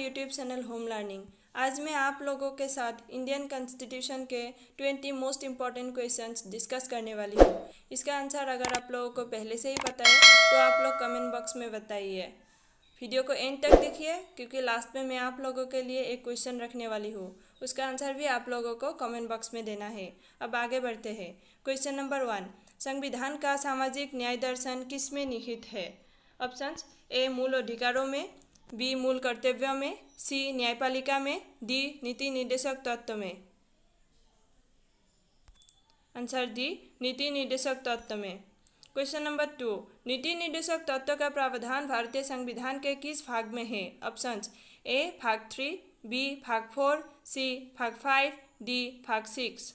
YouTube channel home learning. आज मैं आप लोगों के साथ इंडियन कॉन्स्टिट्यूशन के 20 मोस्ट इम्पॉर्टेंट क्वेश्चंस डिस्कस करने वाली हूँ। इसका आंसर अगर आप लोगों को पहले से ही पता है तो आप लोग कमेंट बॉक्स में बताइए। वीडियो को एंड तक देखिए क्योंकि लास्ट में मैं आप लोगों के लिए एक क्वेश्चन रखने वाली हूँ। उसका आंसर भी आप लोगों को कमेंट बॉक्स में देना है। अब आगे बढ़ते हैं। क्वेश्चन नंबर 1, संविधान का सामाजिक न्याय दर्शन किस में निहित है? ऑप्शंस: ए मूल अधिकारों में, बी मूल कर्तव्यों में, सी न्यायपालिका में, डी नीति निर्देशक तत्व में। आंसर डी नीति निर्देशक तत्व में। क्वेश्चन नंबर 2, नीति निर्देशक तत्व का प्रावधान भारतीय संविधान के किस भाग में है? ऑप्शंस: ए भाग 3, बी भाग 4, सी भाग 5, डी भाग 6।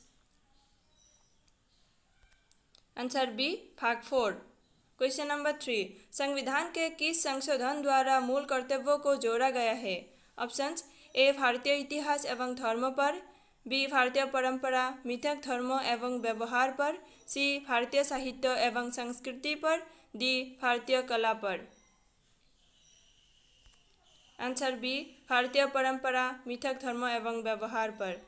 आंसर बी भाग 4। क्वेश्चन नंबर 3, संविधान के किस संशोधन द्वारा मूल कर्तव्यों को जोड़ा गया है? ऑप्शंस: ए भारतीय इतिहास एवं धर्म पर, बी भारतीय परंपरा, मिथक धर्म एवं व्यवहार पर, सी भारतीय साहित्य एवं संस्कृति पर, डी भारतीय कला पर। आंसर बी भारतीय परंपरा, मिथक धर्म एवं व्यवहार पर।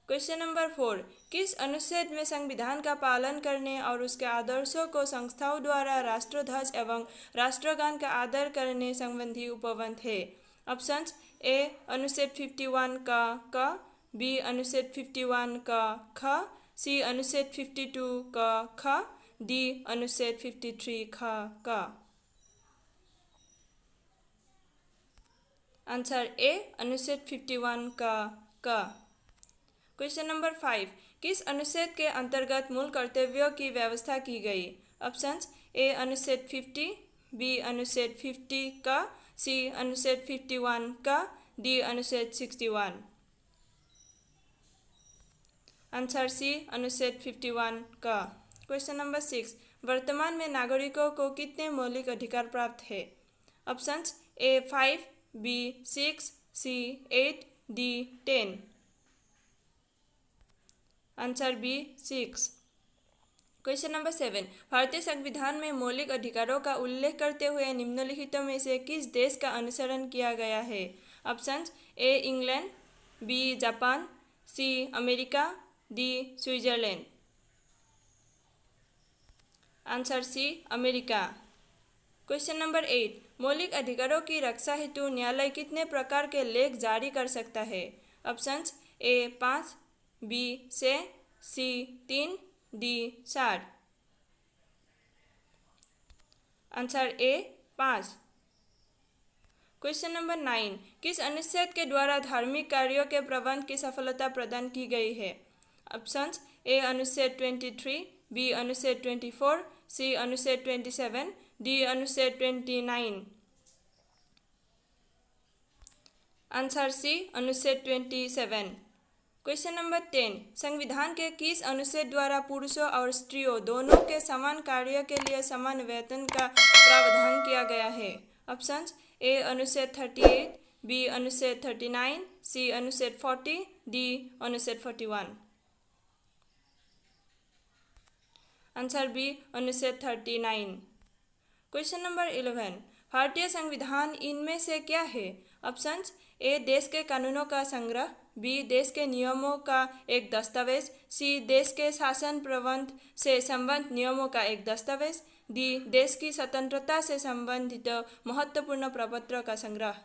क्वेश्चन नंबर 4, किस अनुच्छेद में संविधान का पालन करने और उसके आदर्शों को संस्थाओं द्वारा राष्ट्रध्वज एवं राष्ट्रगान का आदर करने संबंधी उपबंध है? ऑप्शंस: ए अनुच्छेद 51 का क, बी अनुच्छेद 51 का ख, सी अनुच्छेद 52 का ख, डी अनुच्छेद 53 ख का। आंसर ए अनुच्छेद 51 का क। क्वेश्चन नंबर 5, किस अनुच्छेद के अंतर्गत मूल कर्तव्यों की व्यवस्था की गई? ऑप्शंस: ए अनुच्छेद 50, बी अनुच्छेद 50 का, सी अनुच्छेद 51 का, डी अनुच्छेद 61। आंसर सी अनुच्छेद 51 का। क्वेश्चन नंबर 6, वर्तमान में नागरिकों को कितने मौलिक अधिकार प्राप्त है? Options: A 5, B 6, C 8, D 10। Answer B 6। Question number 7, भारतीय संविधान में मौलिक अधिकारों का उल्लेख करते हुए निम्नलिखितों में से किस देश का अनुसरण किया गया है? Options: A England, B Japan, C America, D Switzerland. Answer C America. Question number 8, मौलिक अधिकारों की रक्षा हेतु न्यायालय कितने प्रकार के लेख जारी कर सकता है? Options: A 5, B 6, C 3, D 4। Answer A 5। Question number 9, किस अनुच्छेद के द्वारा धार्मिक कार्यों के प्रबंध की सफलता प्रदान की गई है? ऑप्शंस: ए अनुच्छेद 23, बी अनुच्छेद 24, सी अनुच्छेद 27, डी अनुच्छेद 29। आंसर सी अनुच्छेद 27। क्वेश्चन नंबर 10, संविधान के किस अनुच्छेद द्वारा पुरुषों और स्त्रियों दोनों के समान कार्य के लिए समान वेतन का प्रावधान किया गया है? ऑप्शंस: ए अनुच्छेद 38, बी अनुच्छेद 39, सी अनुच्छेद 40, डी अनुच्छेद 41। आंसर बी अनुच्छेद 39। क्वेश्चन नंबर 11, भारतीय संविधान इनमें से क्या है? ऑप्शंस: ए देश के कानूनों का संग्रह, बी देश के नियमों का एक दस्तावेज, सी देश के शासन प्रबंध से संबंधित नियमों का एक दस्तावेज, डी देश की स्वतंत्रता से संबंधित महत्वपूर्ण प्रपत्र का संग्रह।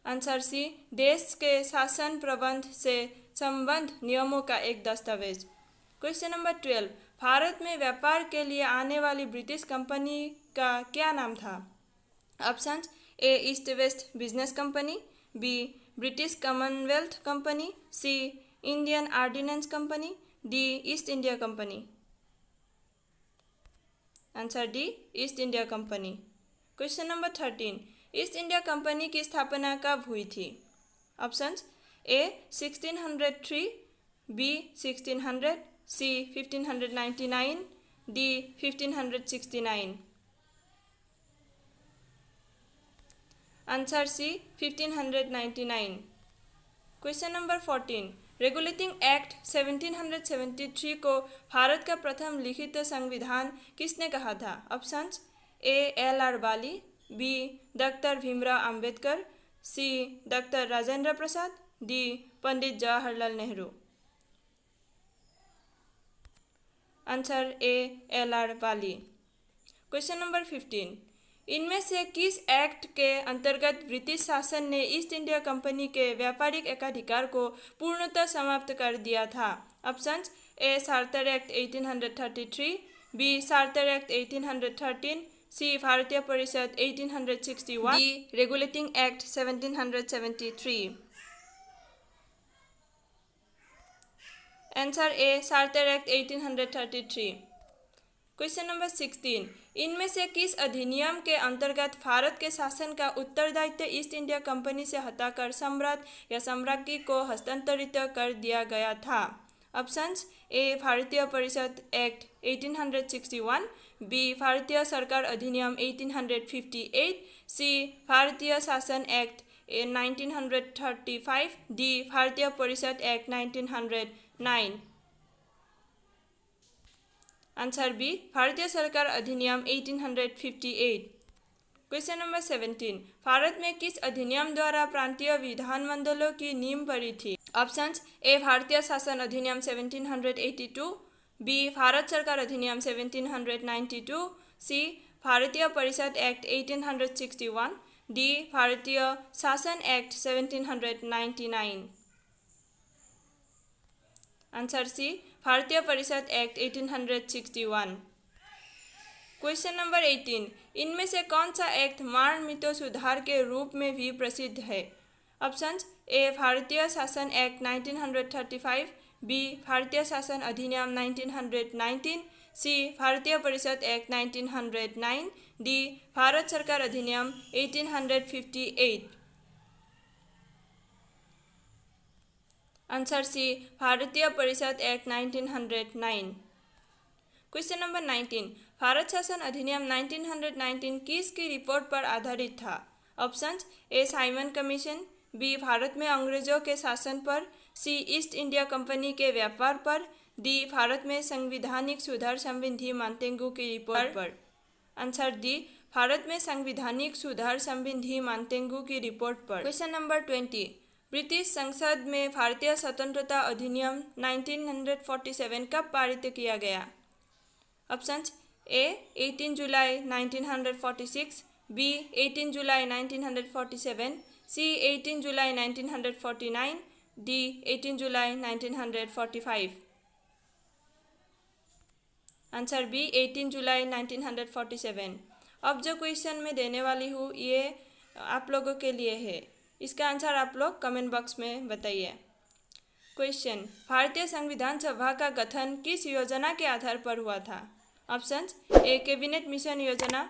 आंसर सी देश के शासन प्रबंध से संबंधित नियमों का एक दस्तावेज। क्वेश्चन नंबर 12, भारत में व्यापार के लिए आने वाली ब्रिटिश कंपनी का क्या नाम था? Options: A East West Business Company, B British Commonwealth Company, C Indian Ordnance Company, D East India Company. Answer D East India Company. Question number 13, East India Company की स्थापना कब हुई थी? Options: A 1603, B 1600, C 1599, D 1569। Answer C 1599। Question number 14, Regulating act 1773 को भारत का प्रथम लिखित संविधान किसने कहा था? Options: A L R Bali, B doctor Bhimrao Ambedkar, C doctor Rajendra Prasad, D Pandit Jawaharlal Nehru. Answer A LR वाली। क्वेश्चन नंबर 15, इनमें से किस एक्ट के अंतर्गत ब्रिटिश शासन ने ईस्ट इंडिया कंपनी के व्यापारिक एकाधिकार को पूर्णतः समाप्त कर दिया था? Options A charter act 1833, B charter act 1813, C भारतीय परिषद 1861, D regulating act 1773। Answer A charter act 1833। Question number 16, इनमें से किस अधिनियम के अंतर्गत भारत के शासन का उत्तरदायित्व ईस्ट इंडिया कंपनी से हटाकर सम्राट या सम्राज्ञी को हस्तांतरित कर दिया गया था? ऑप्शंस ए भारतीय परिषद एक्ट 1861, बी भारतीय सरकार अधिनियम 1858, सी भारतीय शासन एक्ट 1935, डी भारतीय परिषद एक्ट 1909। आंसर बी भारतीय सरकार अधिनियम 1858। क्वेश्चन नंबर 17, भारत में किस अधिनियम द्वारा प्रांतीय विधानमंडलों की नींव पड़ी थी? ऑप्शंस ए भारतीय शासन अधिनियम 1782, बी भारत सरकार अधिनियम 1792, सी भारतीय परिषद एक्ट 1861, डी भारतीय शासन एक्ट 1799। आंसर सी भारतीय परिषद एक्ट 1861। क्वेश्चन नंबर 18, इनमें से कौन सा एक्ट मारण मितो सुधार के रूप में भी प्रसिद्ध है? ऑप्शंस ए भारतीय शासन एक्ट 1935, बी भारतीय शासन अधिनियम 1919, सी भारतीय परिषद एक्ट 1909, डी भारत सरकार अधिनियम 1858। आंसर सी भारतीय परिषद एक्ट 1909। क्वेश्चन नंबर 19, भारत शासन अधिनियम 1919 किसकी रिपोर्ट पर आधारित था? Options A Simon commission, B Bharat में अंग्रेजों के शासन पर, सी ईस्ट इंडिया कंपनी के व्यापार पर, डी भारत में संवैधानिक सुधार संबंधी मांतेंगू की रिपोर्ट पर। आंसर डी भारत में संवैधानिक सुधार संबंधी मांतेंगू की रिपोर्ट पर। क्वेश्चन नंबर 20, ब्रिटिश संसद में भारतीय स्वतंत्रता अधिनियम 1947 कब पारित किया गया? ऑप्शंस ए 18 जुलाई 1946, बी 18 जुलाई 1947, सी 18 जुलाई 1949, डी 18 जुलाई 1945। आंसर बी 18 जुलाई 1947। अब जो क्वेश्चन मैं देने वाली हूँ ये आप लोगों के लिए है, इसका आंसर आप लोग कमेंट बॉक्स में बताइए। क्वेश्चन, भारतीय संविधान सभा का गठन किस योजना के आधार पर हुआ था? ऑप्शंस ए कैबिनेट मिशन योजना,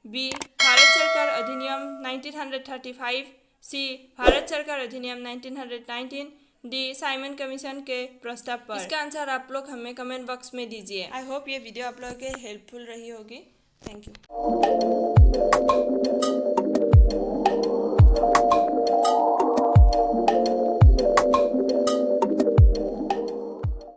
बी भारत सरकार अधिनियम 1935, सी भारत सरकार अधिनियम 1919, डी साइमन कमीशन के प्रस्ताव पर। इसका आंसर आप लोग हमें कमेंट बॉक्स में दीजिए। आई होप ये वीडियो आप लोगों के हेल्पफुल रही होगी। Thank you.